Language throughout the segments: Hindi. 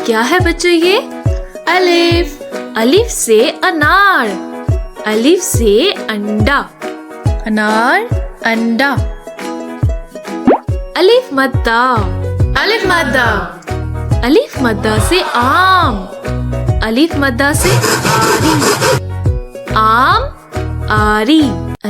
क्या है बच्चों ये? अलिफ। अलिफ से अनार। अलिफ से अंडा। अनार अंडा। अलिफ मद्दा। अलिफ मद्दा। अलिफ मद्दा से आम। अलिफ मद्दा से आरी। आम आरी।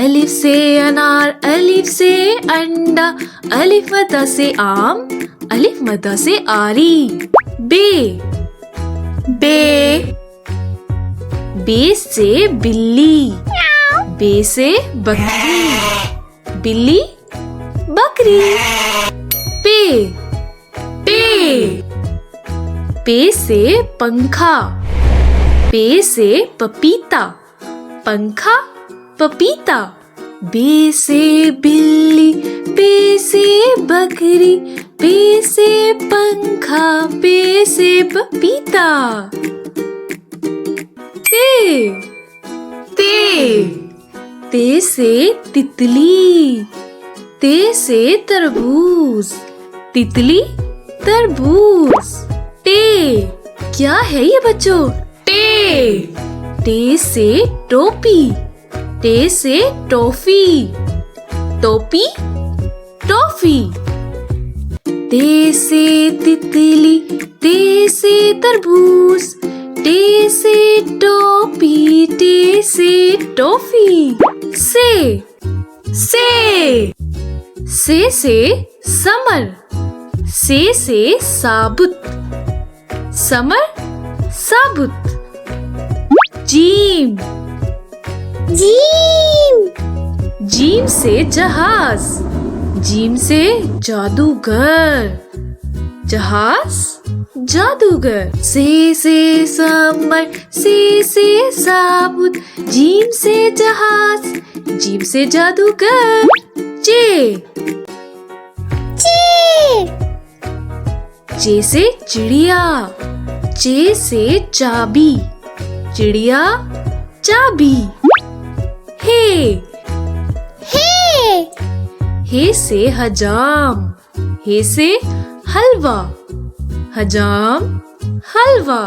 अलिफ से अनार। अलिफ से अंडा। अलिफ मद्दा से आम। अलिफ मद्दा से आरी। बे। बे। बे से बिल्ली। बे से बकरी। बिल्ली बकरी। पे। पे। पे से पंखा। पे से पपीता। पंखा पपीता। बे से बिल्ली। बे से बकरी। बे से पंखा। बे से पपीता। ते। ते। ते से तितली। ते से तरबूज। तितली तरबूज। टे। क्या है ये बच्चों? टे। टे से टोपी। टे से टॉफी। टोपी टॉफी। ते से तितली। ते से तरबूज। टे से टोपी। टे से टॉफी। से। से समर। से साबुत। समर साबुत। जीम। जीम। जीम से जहाज। जीम से जादूगर। जहाज जादूगर। से समर। से साबुत। जीम से जहाज। जीम से जादूगर। चे। चे से चिड़िया। चे से चाबी। चिड़िया चाबी। हे। हे से हजाम। हे से हलवा। हजाम हलवा।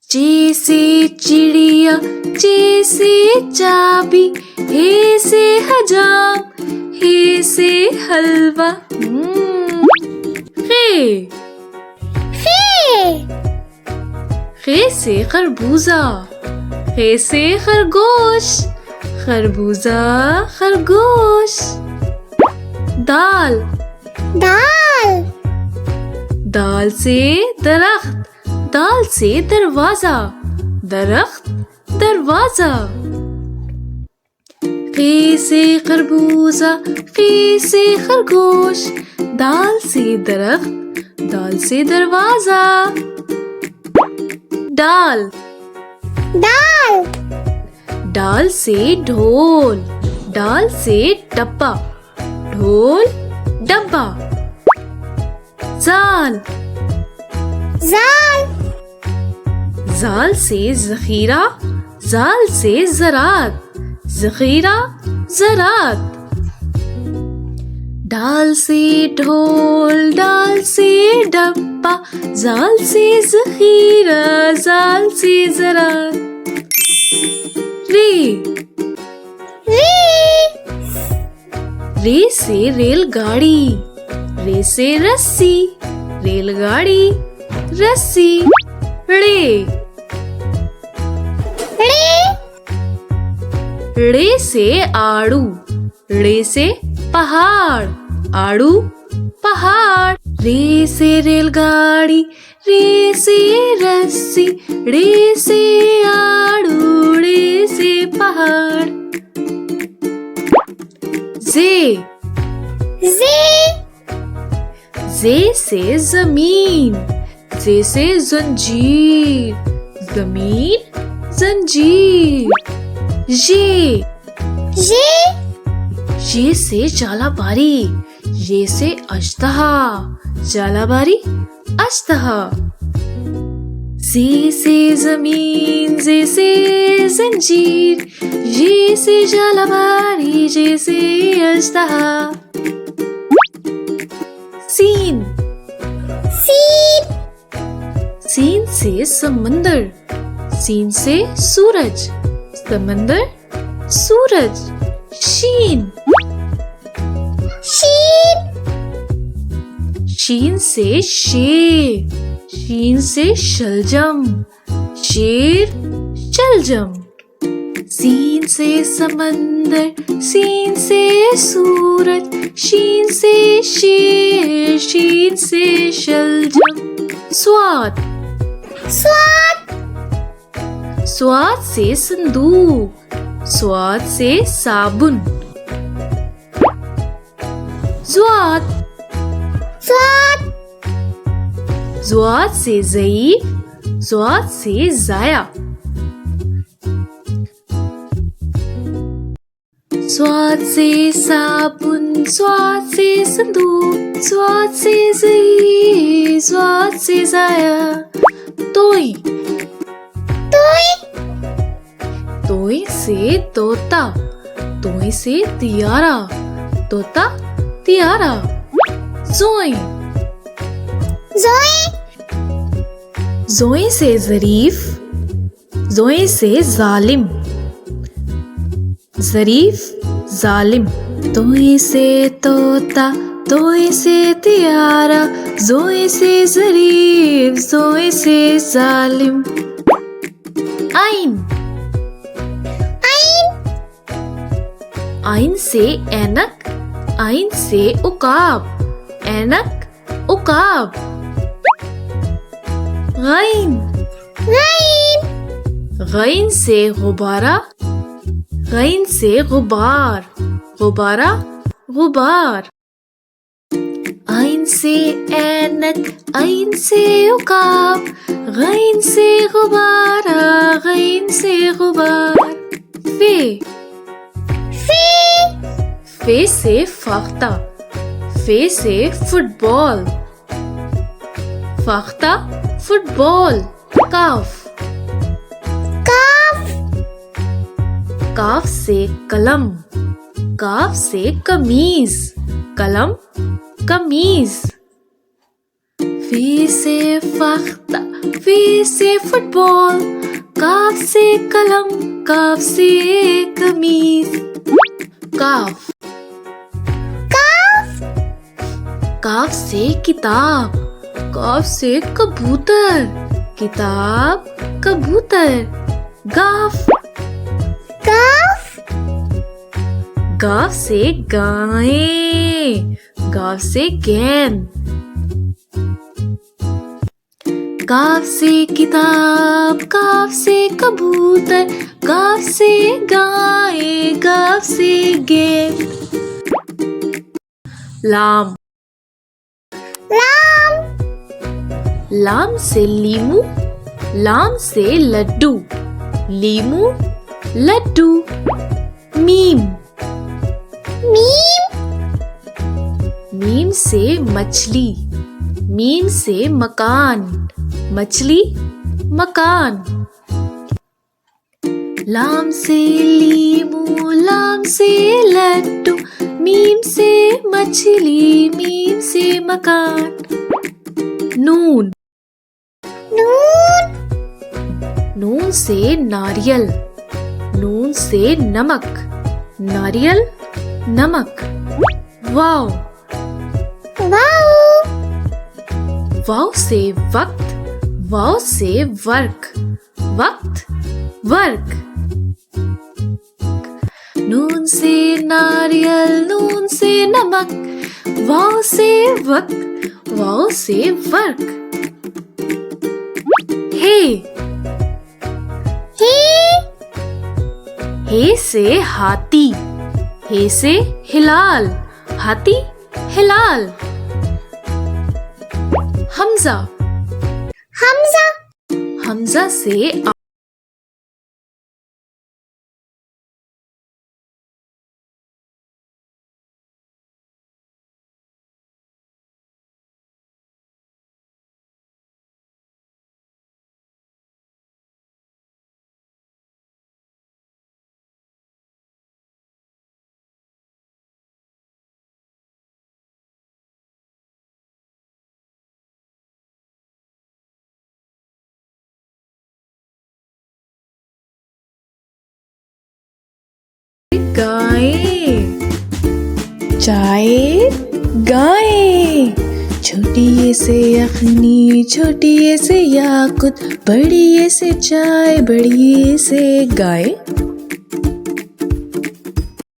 चे से चिड़िया। चे से चाबी। हे से हजाम। हे से हलवा। खे। खे से खरबूजा। खे से खरगोश। खरबूजा खरगोश। दाल। दाल से दरख्त। दाल से दरवाजा। दरख्त दरवाजा। खे से खरबूजा। खे से खरगोश। दाल से दरख्त। दाल से दरवाजा। डाल। डाल से ढोल। डाल से डब्बा। ढोल डब्बा। जाल। जाल से जखीरा। जाल से ज़रात। ज़खीरा ज़रात। डाल से ढोल। डाल से डब्बा। जाल से ज़खीरा। जाल से ज़रात। रे। रे से रेलगाड़ी। रे से रस्सी। रेलगाड़ी रस्सी। रे। रे से आड़ू। रे से पहाड़। आड़ू पहाड़। रे से रेलगाड़ी। रे से रस्सी। रे से आड़ू। रे से पहाड़। जे। जे से जमीन। जे से जंजीर। जमीन जंजीर। ये। ये से जालाबारी। ये से अजदहा। जालाबारी अजदहा। जे से जमीन। जे से जंजीर। ये से जालाबारी। ये से अजदहा। सीन। सीन से समंदर, सीन से सूरज, समंदर, सूरज, शीन, शीन, शीन से शेर, शीन से शलजम, शेर, शलजम, सीन से समंदर, सीन से सूरज, शीन से शेर, शीन से शलजम, स्वाद, स्वाद, स्वाद से संदूक, स्वाद से साबुन, स्वाद, स्वाद, ज़्वाद से ज़ईफ़, ज़्वाद से ज़ाया, स्वाद से साबुन, स्वाद से संदूक, स्वाद से ज़ईफ़, स्वाद से ज़ाया, तोई, तोई, तोई से तोता, तोई से तियारा, तोता, तियारा, ज़ोई, ज़ोई, ज़ोई से ज़रीफ़, ज़ोई से ज़ालिम, ज़रीफ़, ज़ालिम, तोई से तोता, तोई से तियारा, ज़ोई से ज़रीफ़, ज़ोई से ज़ालिम, आइन, आइन, आइन से ऐनक, आइन से उकाब, ऐनक, उकाब, गैन, गैन, गैन से गुब्बारा, गैन से गुबार, गुब्बारा, गुबार, आइन से ऐनक, आइन से उकाब, गैन से गुब्बारा, गैन से गुबार, फे, फे, फे से फाख्ता, फे से फुटबॉल, फाख्ता, फुटबॉल, काफ, काफ, काफ से कलम, काफ से कमीज, कलम, कमीज, फी से फाख्ता, फी से फुटबॉल, काफ से कलम, काफ से कमीज, काफ, काफ, काफ से किताब, काफ से कबूतर, किताब, कबूतर, गाफ, गाफ, गाफ से गाय, गाफ से गेंद, काफ से किताब, काफ से कबूतर, काफ से गाय, काफ से गेंद, लाम, लाम, लाम से लीमू, लाम से लड्डू, लीमू, लड्डू, मीम, मीम, मीम से मछली, मीम से मकान, मछली, मकान, लाम से लीमू, लाम से लड्डू, मीम से मछली, मीम से मकान, नून, नून, नून से नारियल, नून से नमक, नारियल, नमक, वाव, वाव, वाव से वक्त, वाव से वर्क, वक्त, वर्क, नून से नारियल, नून से नमक, वाव से वक्त, वाव से वर्क, हे, हे से हाथी, हे से हिलाल, हाथी, हिलाल, हमजा, हमजा, हमजा से गाय। चाय गाय। छोटी ए से यखनी, छोटी ए से याकुत, बड़ी ए से चाय, बड़ी ए से गाय।